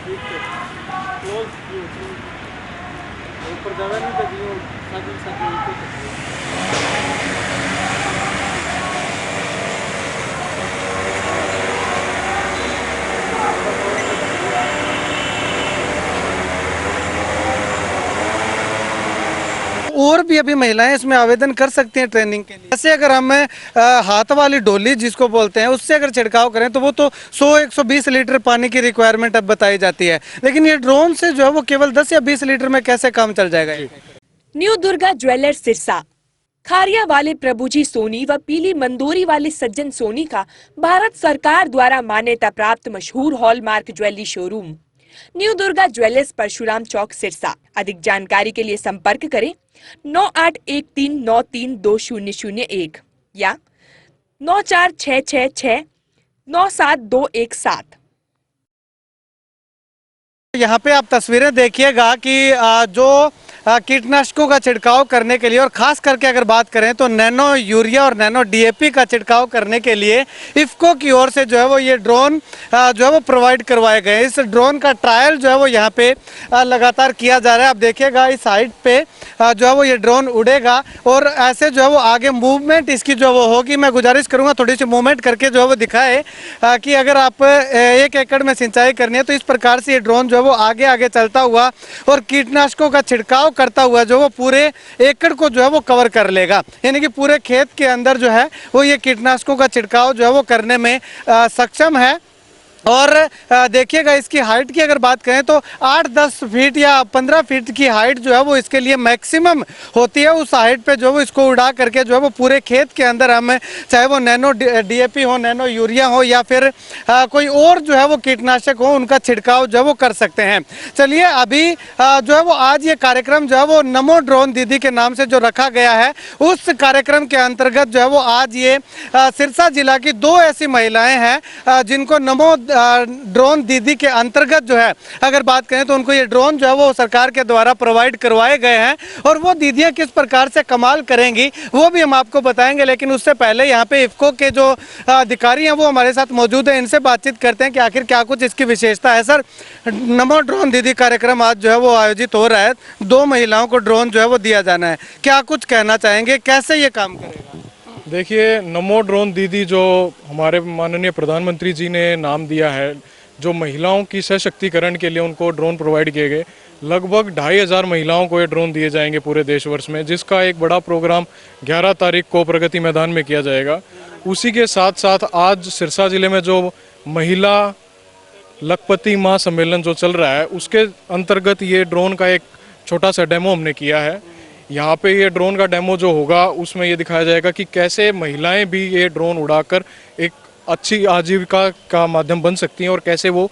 ऊपर जावे नहीं तो दियो साधन साधन और भी अभी महिलाएं इसमें आवेदन कर सकती हैं ट्रेनिंग के लिए। जैसे अगर हम हाथ वाली डोली जिसको बोलते हैं उससे अगर छिड़काव करें तो वो तो 100-120 लीटर पानी की रिक्वायरमेंट अब बताई जाती है, लेकिन ये ड्रोन से जो है वो केवल 10 या 20 लीटर में कैसे काम चल जाएगा। न्यू दुर्गा ज्वेलर्स सिरसा, खारिया वाले प्रभुजी सोनी व पीली मंदोरी वाले सज्जन सोनी का भारत सरकार द्वारा मान्यता प्राप्त मशहूर hallmark jewellery showroom new Durga jewellers, Parshuram Chowk, Sirsa. अधिक जानकारी के लिए संपर्क करें 9813932001 या 9466697217। यहाँ पे आप तस्वीरें देखिएगा कि जो कीटनाशकों का छिड़काव करने के लिए और खास करके अगर बात करें तो नैनो यूरिया और नैनो डीएपी का छिड़काव करने के लिए इफ्को की ओर से जो है वो ये ड्रोन जो है वो प्रोवाइड करवाए गए। इस ड्रोन का ट्रायल जो है वो यहाँ पे लगातार किया जा रहा है। आप देखिएगा इस हाइट पे जो है वो ये ड्रोन उड़ेगा और ऐसे जो है वो आगे मूवमेंट इसकी जो वो होगी। मैं गुजारिश करूँगा थोड़ी सी मूवमेंट करके जो है वो दिखाए कि अगर आप 1 एकड़ में सिंचाई करनी है तो इस प्रकार से ये ड्रोन जो है वो आगे आगे चलता हुआ और कीटनाशकों का छिड़काव करता हुआ जो वो पूरे एकड़ को जो है वो कवर कर लेगा, यानी कि पूरे खेत के अंदर जो है वो ये कीटनाशकों का छिड़काव जो है वो करने में सक्षम है। और देखिएगा इसकी हाइट की अगर बात करें तो 8-10 फीट या 15 फीट की हाइट जो है वो इसके लिए मैक्सिमम होती है। उस हाइट पे जो वो इसको उड़ा करके जो है वो पूरे खेत के अंदर हम चाहे वो नैनो डीएपी हो, नैनो यूरिया हो या फिर कोई और जो है वो कीटनाशक हो उनका छिड़काव जो है वो कर सकते हैं। चलिए अभी जो है वो आज ये कार्यक्रम जो है वो नमो ड्रोन दीदी के नाम से जो रखा गया है उस कार्यक्रम के अंतर्गत जो है वो आज ये सिरसा जिला की 2 ऐसी महिलाएं हैं जिनको नमो ड्रोन दीदी के अंतर्गत जो है अगर बात करें तो उनको ये ड्रोन जो है वो सरकार के द्वारा प्रोवाइड करवाए गए हैं और वो दीदियां किस प्रकार से कमाल करेंगी वो भी हम आपको बताएंगे। लेकिन उससे पहले यहाँ पे इफ्को के जो अधिकारी हैं वो हमारे साथ मौजूद है, इनसे बातचीत करते हैं कि आखिर क्या कुछ इसकी विशेषता है। सर, नमो ड्रोन दीदी कार्यक्रम आज जो है वो आयोजित हो रहा है, 2 महिलाओं को ड्रोन जो है वो दिया जाना है, क्या कुछ कहना चाहेंगे, कैसे ये काम करेगा? देखिए, नमो ड्रोन दीदी जो हमारे माननीय प्रधानमंत्री जी ने नाम दिया है, जो महिलाओं की सशक्तिकरण के लिए उनको ड्रोन प्रोवाइड किए गए, लगभग 2500 महिलाओं को ये ड्रोन दिए जाएंगे पूरे देश वर्ष में, जिसका एक बड़ा प्रोग्राम 11 तारीख को प्रगति मैदान में किया जाएगा। उसी के साथ साथ आज सिरसा जिले में जो महिला लखपति माँ सम्मेलन जो चल रहा है उसके अंतर्गत ये ड्रोन का एक छोटा सा डेमो हमने किया है। यहाँ पे ये ड्रोन का डेमो जो होगा उसमें ये दिखाया जाएगा कि कैसे महिलाएं भी ये ड्रोन उड़ाकर एक अच्छी आजीविका का माध्यम बन सकती हैं और कैसे वो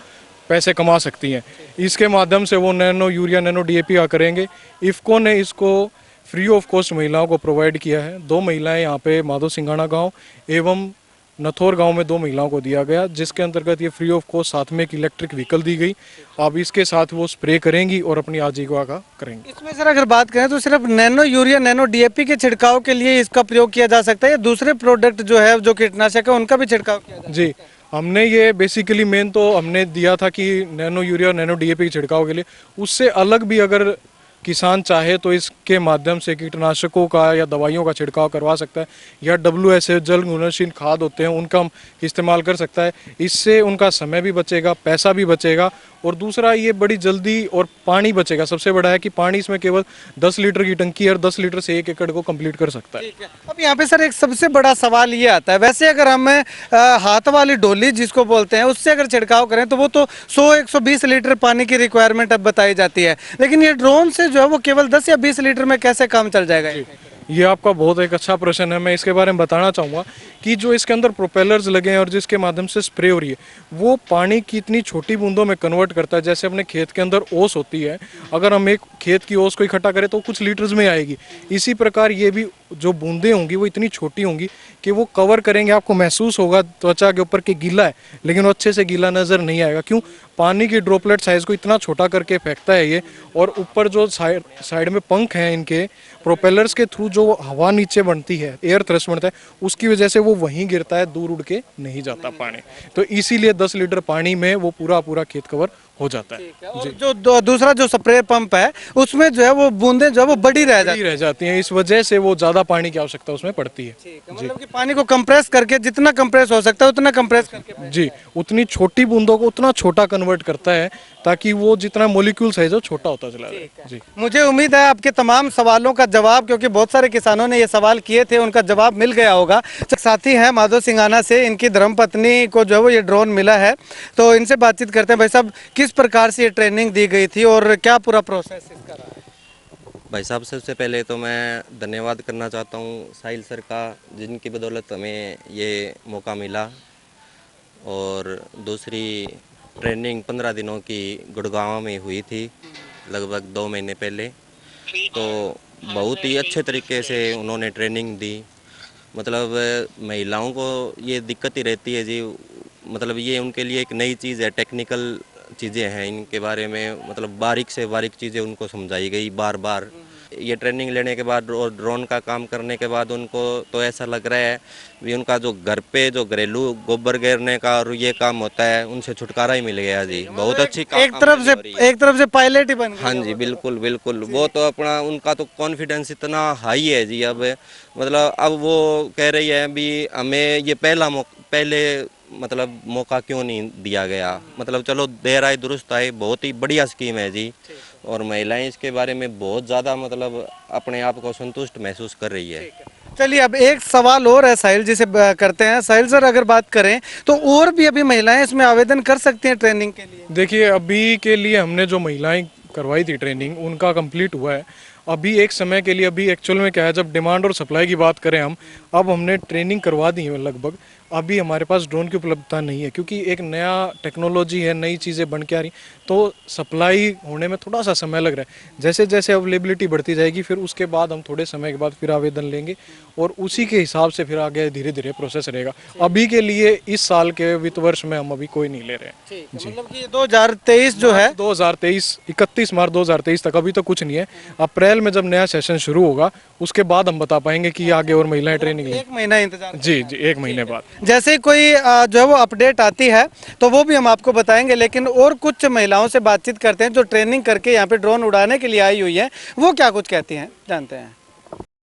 पैसे कमा सकती हैं। इसके माध्यम से वो नैनो यूरिया, नैनो डीएपी करेंगे। इफ्को ने इसको फ्री ऑफ कॉस्ट महिलाओं को प्रोवाइड किया है। 2 महिलाएं यहाँ पे माधो सिंघाना गाँव एवं नथौर गांव में 2 महिलाओं को दिया गया, जिसके अंतर्गत ये फ्री ऑफ कॉस्ट साथ में एक इलेक्ट्रिक व्हीकल दी गई। अब इसके साथ वो स्प्रे करेंगी और अपनी आजीविका का करेंगी। इसमें सर अगर बात करें तो सिर्फ नैनो यूरिया, नैनो डीएपी के छिड़काव के लिए इसका प्रयोग किया जा सकता है या दूसरे प्रोडक्ट जो है जो कीटनाशक है उनका भी छिड़काव किया जाए? जी, हमने ये बेसिकली मेन तो हमने दिया था कि नैनो यूरिया और नैनो डीएपी के छिड़काव के लिए, उससे अलग भी अगर किसान चाहे तो इसके माध्यम से कीटनाशकों का या दवाइयों का छिड़काव करवा सकता है, या WSA जल गुणनशील खाद होते हैं उनका इस्तेमाल कर सकता है। इससे उनका समय भी बचेगा, पैसा भी बचेगा और दूसरा ये बड़ी जल्दी और पानी बचेगा। सबसे बड़ा है कि पानी इसमें केवल 10 लीटर की टंकी और 10 लीटर से 1 एकड़ को कंप्लीट कर सकता है। अब यहाँ पे सर एक सबसे बड़ा सवाल ये आता है, वैसे अगर हम हाथ वाली डोली जिसको बोलते हैं उससे अगर छिड़काव करें तो वो तो 100-120 लीटर पानी की रिक्वायरमेंट अब बताई जाती है, लेकिन ये ड्रोन से जो है वो केवल 10 या 20 लीटर में कैसे काम चल जाएगा? ये आपका बहुत एक अच्छा प्रश्न है। मैं इसके बारे में बताना चाहूँगा कि जो इसके अंदर प्रोपेलर्स लगे हैं और जिसके माध्यम से स्प्रे हो रही है वो पानी की इतनी छोटी बूंदों में कन्वर्ट करता है। जैसे अपने खेत के अंदर ओस होती है, अगर हम एक खेत की ओस को इकट्ठा करें तो कुछ लीटर्स में आएगी, इसी प्रकार ये भी जो बूंदें होंगी वो इतनी छोटी होंगी कि वो कवर करेंगे। आपको महसूस होगा त्वचा के ऊपर कि गीला है, लेकिन वो अच्छे से गीला नजर नहीं आएगा। क्यों? पानी की ड्रॉपलेट साइज को इतना छोटा करके फेंकता है ये। और ऊपर जो साइड में पंख हैं इनके, प्रोपेलर्स के थ्रू जो हवा नीचे बनती है, एयर थ्रस्ट बनता है, उसकी वजह से वो वहीं गिरता है, दूर उड़ के नहीं जाता पानी। तो इसीलिए 10 लीटर पानी में वो पूरा खेत कवर हो जाता है। और जो दूसरा जो स्प्रे पंप है उसमें जो है वो बूंदें जो है वो बड़ी रह जाती रह जाती हैं, इस वजह से वो ज़्यादा पानी की आवश्यकता उसमें पड़ती है। है। मतलब कि पानी को कंप्रेस करके जितना कंप्रेस हो सकता है उतना कंप्रेस करके जी, उतनी छोटी बूंदों को उतना छोटा कन्वर्ट करता है ताकि वो जितना मॉलिक्यूल्स है जो छोटा होता चला जाए। जी, मुझे उम्मीद है आपके तमाम सवालों का जवाब, क्योंकि बहुत सारे किसानों ने ये सवाल किए थे, उनका जवाब मिल गया होगा। साथी हैं माधव सिंघाना से, इनकी धर्मपत्नी को जो है वो ये ड्रोन मिला है, तो इनसे बातचीत करते हैं। भाई साहब, किस प्रकार से ये ट्रेनिंग दी गई थी और क्या पूरा प्रोसेस इसका रहा? भाई साहब, सबसे पहले तो मैं धन्यवाद करना चाहता हूँ साहिल सर का, जिनकी बदौलत हमें ये मौका मिला। और दूसरी ट्रेनिंग 15 दिनों की गुड़गांव में हुई थी, लगभग 2 महीने पहले। तो बहुत ही अच्छे तरीके से उन्होंने ट्रेनिंग दी। मतलब महिलाओं को ये दिक्कत ही रहती है जी, मतलब ये उनके लिए एक नई चीज़ है, टेक्निकल चीज़ें हैं, इनके बारे में मतलब बारीक से बारीक चीज़ें उनको समझाई गई बार बार। ये ट्रेनिंग लेने के बाद और ड्रोन का काम करने के बाद उनको तो ऐसा लग रहा है भी उनका जो घर पे जो घरेलू गोबर गिरने का और ये काम होता है उनसे छुटकारा ही मिल गया जी। बहुत अच्छी एक तरफ से पायलट ही बन गए। हाँ जी, बिल्कुल बिल्कुल। वो तो अपना उनका तो कॉन्फिडेंस इतना हाई है जी। अब मतलब अब वो कह रही है भी हमें ये पहले मतलब मौका क्यों नहीं दिया गया। मतलब चलो देर आए दुरुस्त आए, बहुत ही बढ़िया स्कीम है जी। और महिलाएं इसके बारे में बहुत ज़्यादा मतलब अपने आप को संतुष्ट महसूस कर रही है। चलिए, अब एक सवाल और है साहिल जी से करते हैं। साहिल सर, अगर बात करें तो और भी अभी महिलाएं इसमें आवेदन कर सकती हैं ट्रेनिंग के लिए? देखिए, अभी के लिए हमने जो महिलाएं करवाई थी ट्रेनिंग, उनका कंप्लीट हुआ है। अभी एक समय के लिए, अभी एक्चुअल में क्या है, जब डिमांड और सप्लाई की बात करें हम, अब हमने ट्रेनिंग करवा दी है लगभग। अभी हमारे पास ड्रोन की उपलब्धता नहीं है क्योंकि एक नया टेक्नोलॉजी है, नई चीज़ें बन के आ रही, तो सप्लाई होने में थोड़ा सा समय लग रहा है। जैसे जैसे अवेलेबिलिटी बढ़ती जाएगी फिर उसके बाद हम थोड़े समय के बाद फिर आवेदन लेंगे और उसी के हिसाब से फिर आगे धीरे धीरे प्रोसेस रहेगा। अभी के लिए इस साल के वित्त वर्ष में हम अभी कोई नहीं ले रहे हैं। जी, मतलब कि 2023 जो है 2023 31 मार्च 2023 तक अभी तो कुछ नहीं है। अप्रैल में जब नया सेशन शुरू होगा उसके बाद हम बता पाएंगे कि आगे और महिलाएं ट्रेनिंग लें। 1 महीना इंतजार। जी जी, 1 महीने बाद जैसे ही कोई जो है वो अपडेट आती है तो वो भी हम आपको बताएंगे, लेकिन और कुछ महिलाओं से बातचीत करते हैं जो ट्रेनिंग करके यहाँ पे ड्रोन उड़ाने के लिए आई हुई है। वो क्या कुछ कहती हैं जानते हैं।